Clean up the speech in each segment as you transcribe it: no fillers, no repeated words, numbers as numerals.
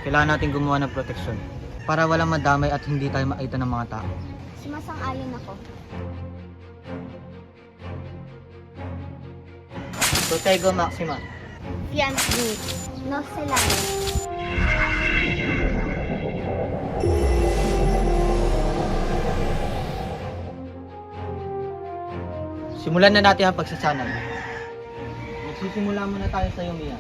Kailangan natin gumawa ng proteksyon para walang madamay at hindi tayo makita ng mga tao. Sumasang-ayon ako. Protego Maxima. Fiance Good. No Celano. Simulan na natin ang pagsasanay. Magsisimula muna tayo sa iyo, Mia.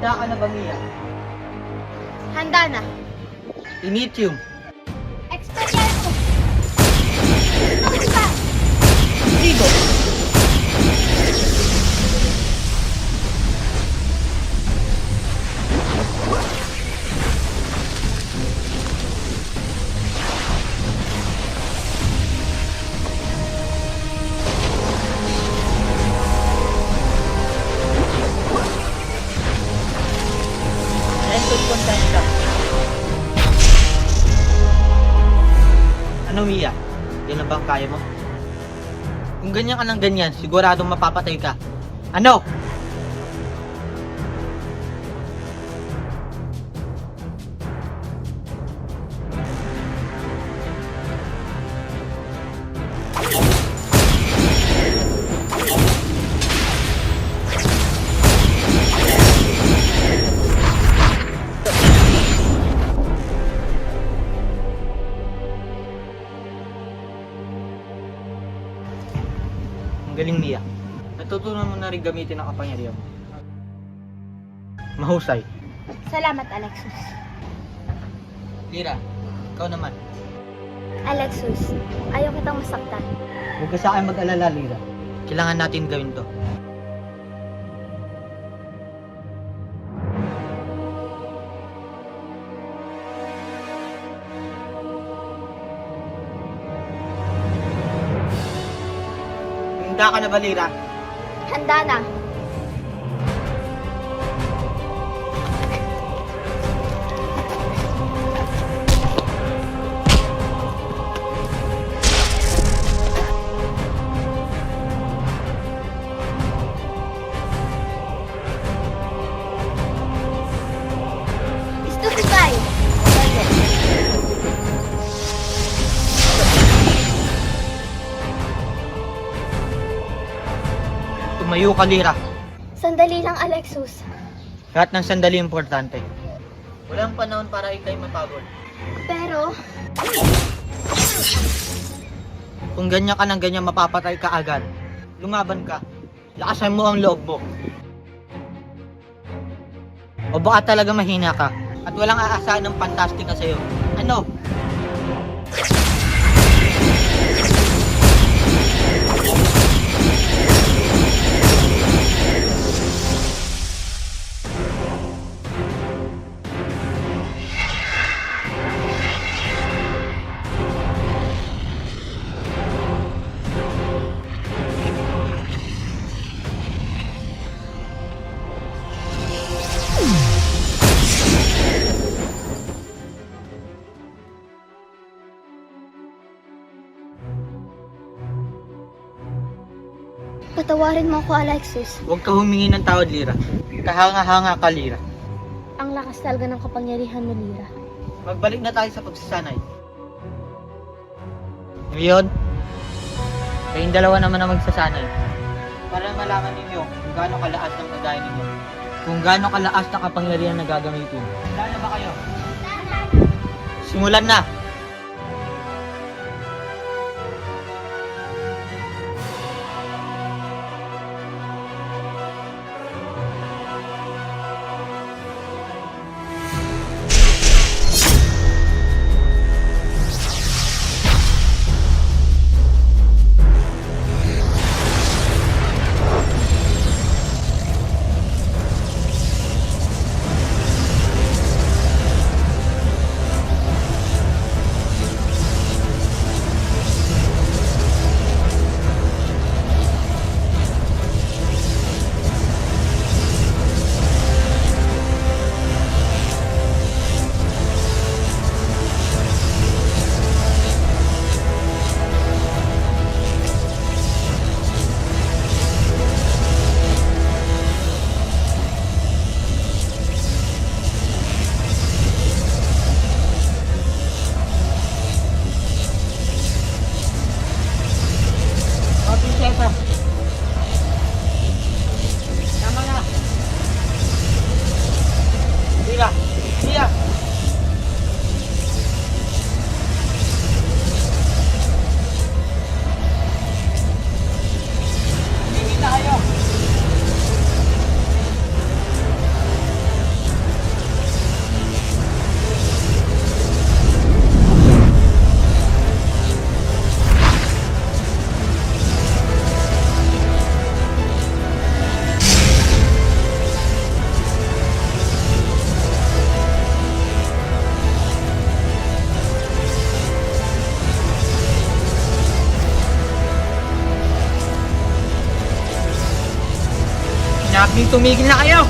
Handa ka na ba, Mia? Handa na. Initium. Experience. Ano ba? Sigo. Entos Contenta. Ano, Mia? Yan na bang kaya mo? Kung ganyan ka ng ganyan, siguradong mapapatay ka. Ano? Ang galing, Mia. Natutunan mo na rin gamitin ang kapangyarihan mo. Mahusay. Salamat, Alexus. Lira, ikaw naman. Alexus, ayaw kitang masaktan. Huwag ka sa akin mag-alala, Lira. Kailangan natin gawin to. Handa ka na ba, Lira? Handa na. Stupefy! Tumayo ka, Lira. Sandali lang, Alexus. Lahat ng sandali importante. Walang panahon para ikay mapagod. Pero, Kung ganyan ka ng ganyan, mapapatay ka agad. Lumaban ka. Lakasan mo ang loob mo. O baka talaga mahina ka at walang aasahan ng fantastika sa'yo. Ano? patawarin mo ako, Alexus. Huwag ka humingi ng tawad, Lira. Kahanga-hanga ka, Lira. Ang lakas talaga ng kapangyarihan mo, Lira. Magbalik na tayo sa pagsasanay. Ngayon, kayong dalawa naman ang magsasanay. Para malaman ninyo kung gaano kalaas ang kagaya ninyo. Kung gaano kalaas na kapangyarihan na gagamitin. Handa na ba kayo? Simulan na! Lia! Tumigil na kayo! Sinabi tumigil na kayo!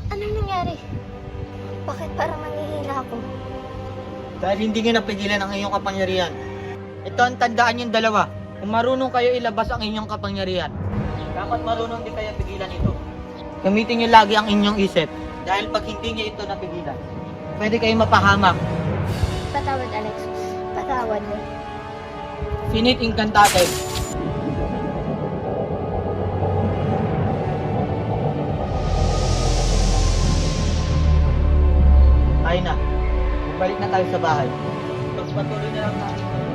Anong nangyari? Bakit parang nanghihina ako? Dahil hindi nyo napigilan ang inyong kapangyarihan. Ito ang tandaan yung dalawa. Kung marunong kayo ilabas ang inyong kapangyarihan, dapat marunong din kayo pigilan ito. Gamitin nyo lagi ang inyong isip. Dahil pag hindi nyo ito napigilan, pwede kayo mapahamak. Patawad, Alexus. Patawad mo. Finite Incantate. Ay na, balik na tayo sa bahay. Pagpatuloy na lang natin.